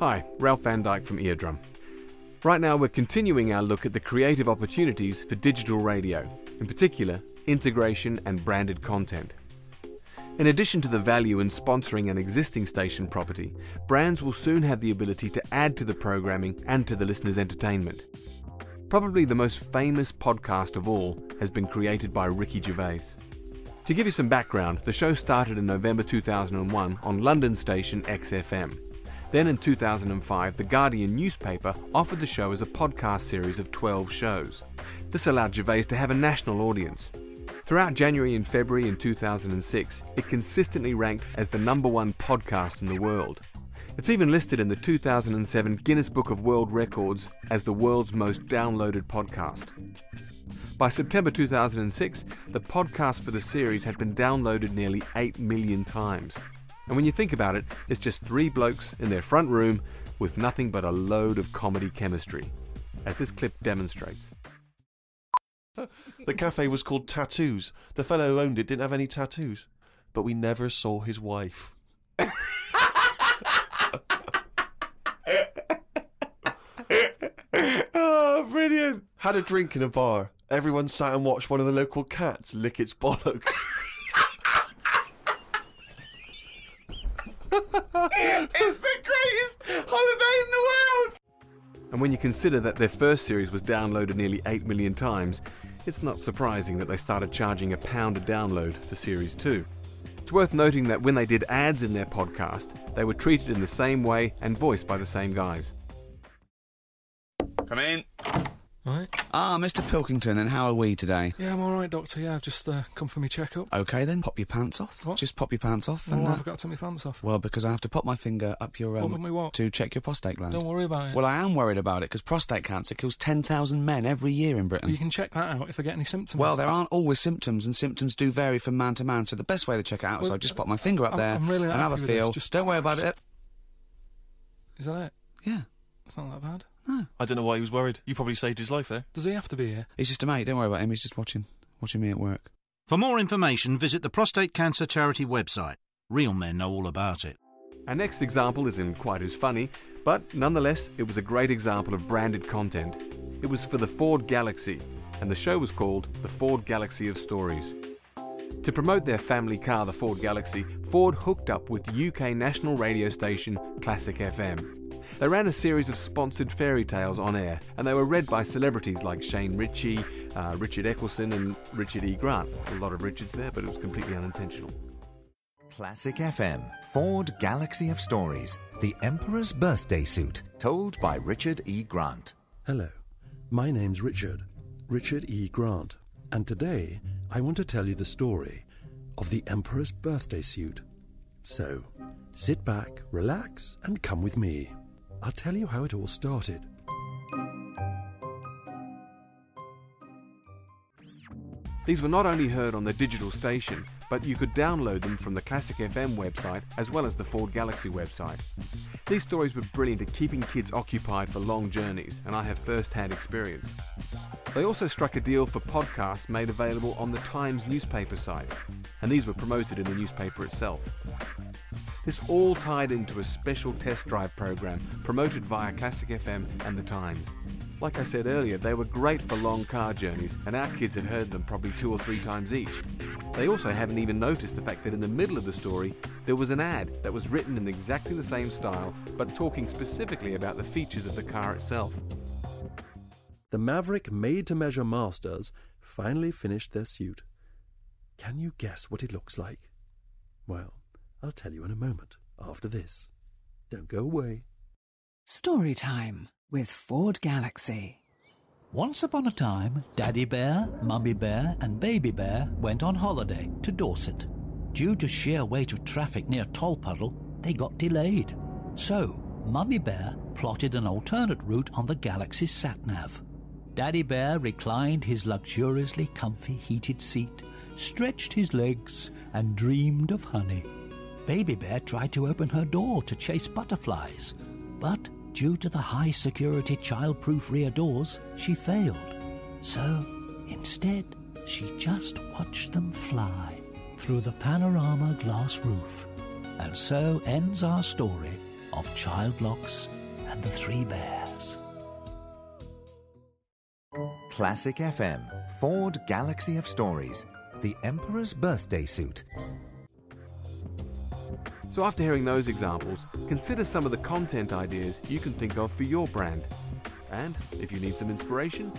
Hi, Ralph van Dijk from Eardrum. Right now we're continuing our look at the creative opportunities for digital radio, in particular, integration and branded content. In addition to the value in sponsoring an existing station property, brands will soon have the ability to add to the programming and to the listener's entertainment. Probably the most famous podcast of all has been created by Ricky Gervais. To give you some background, the show started in November 2001 on London station XFM. Then in 2005, The Guardian newspaper offered the show as a podcast series of 12 shows. This allowed Gervais to have a national audience. Throughout January and February in 2006, it consistently ranked as the #1 podcast in the world. It's even listed in the 2007 Guinness Book of World Records as the world's most downloaded podcast. By September 2006, the podcast for the series had been downloaded nearly 8 million times. And when you think about it, it's just 3 blokes in their front room with nothing but a load of comedy chemistry, as this clip demonstrates. The cafe was called Tattoos. The fellow who owned it didn't have any tattoos, but we never saw his wife. Oh, brilliant! Had a drink in a bar. Everyone sat and watched one of the local cats lick its bollocks. It's the greatest holiday in the world! And when you consider that their first series was downloaded nearly 8 million times, it's not surprising that they started charging £1 a download for Series 2. It's worth noting that when they did ads in their podcast, they were treated in the same way and voiced by the same guys. Come in. All right. Ah, Mr. Pilkington, and how are we today? Yeah, I'm all right, Doctor. Yeah, I've just come for my checkup. Okay, then, pop your pants off. What? Just pop your pants off. Well, and I've got to take my pants off. Well, because I have to put my finger up your what? to check your prostate gland. Don't worry about it. Well, I am worried about it because prostate cancer kills 10,000 men every year in Britain. Well, you can check that out if I get any symptoms. Well, there aren't always symptoms, and symptoms do vary from man to man. So the best way to check it out is I just pop my finger up there I'm really not and have a happy with feel. this. Just don't worry about it. Is that it? Yeah. It's not that bad. No. I don't know why he was worried. You probably saved his life there. Does he have to be here? He's just a mate. Don't worry about him. He's just watching me at work. For more information, visit the Prostate Cancer Charity website. Real men know all about it. Our next example isn't quite as funny, but nonetheless, it was a great example of branded content. It was for the Ford Galaxy, and the show was called The Ford Galaxy of Stories. To promote their family car, the Ford Galaxy, Ford hooked up with UK national radio station Classic FM. They ran a series of sponsored fairy tales on air, and they were read by celebrities like Shane Ritchie, Richard Eccleston and Richard E. Grant. A lot of Richards there, but it was completely unintentional. Classic FM, Ford Galaxy of Stories, The Emperor's Birthday Suit, told by Richard E. Grant. Hello, my name's Richard E. Grant, and today I want to tell you the story of the Emperor's Birthday Suit. So, sit back, relax, and come with me. I'll tell you how it all started. These were not only heard on the digital station, but you could download them from the Classic FM website as well as the Ford Galaxy website. These stories were brilliant at keeping kids occupied for long journeys, and I have first-hand experience. They also struck a deal for podcasts made available on the Times newspaper site, and these were promoted in the newspaper itself. This all tied into a special test drive program promoted via Classic FM and the Times. Like I said earlier, they were great for long car journeys, and our kids had heard them probably 2 or 3 times each. They also haven't even noticed the fact that in the middle of the story, there was an ad that was written in exactly the same style, but talking specifically about the features of the car itself. The Maverick made-to-measure masters finally finished their suit. Can you guess what it looks like? Well, I'll tell you in a moment, after this. Don't go away. Story time with Ford Galaxy. Once upon a time, Daddy Bear, Mummy Bear and Baby Bear went on holiday to Dorset. Due to sheer weight of traffic near Tolpuddle, they got delayed. So, Mummy Bear plotted an alternate route on the Galaxy's sat-nav. Daddy Bear reclined his luxuriously comfy heated seat, stretched his legs and dreamed of honey. Baby Bear tried to open her door to chase butterflies, but due to the high-security child-proof rear doors, she failed. So, instead, she just watched them fly through the panorama glass roof. And so ends our story of Child Locks and the Three Bears. Classic FM, Ford Galaxy of Stories, The Emperor's Birthday Suit. So after hearing those examples, consider some of the content ideas you can think of for your brand. And if you need some inspiration,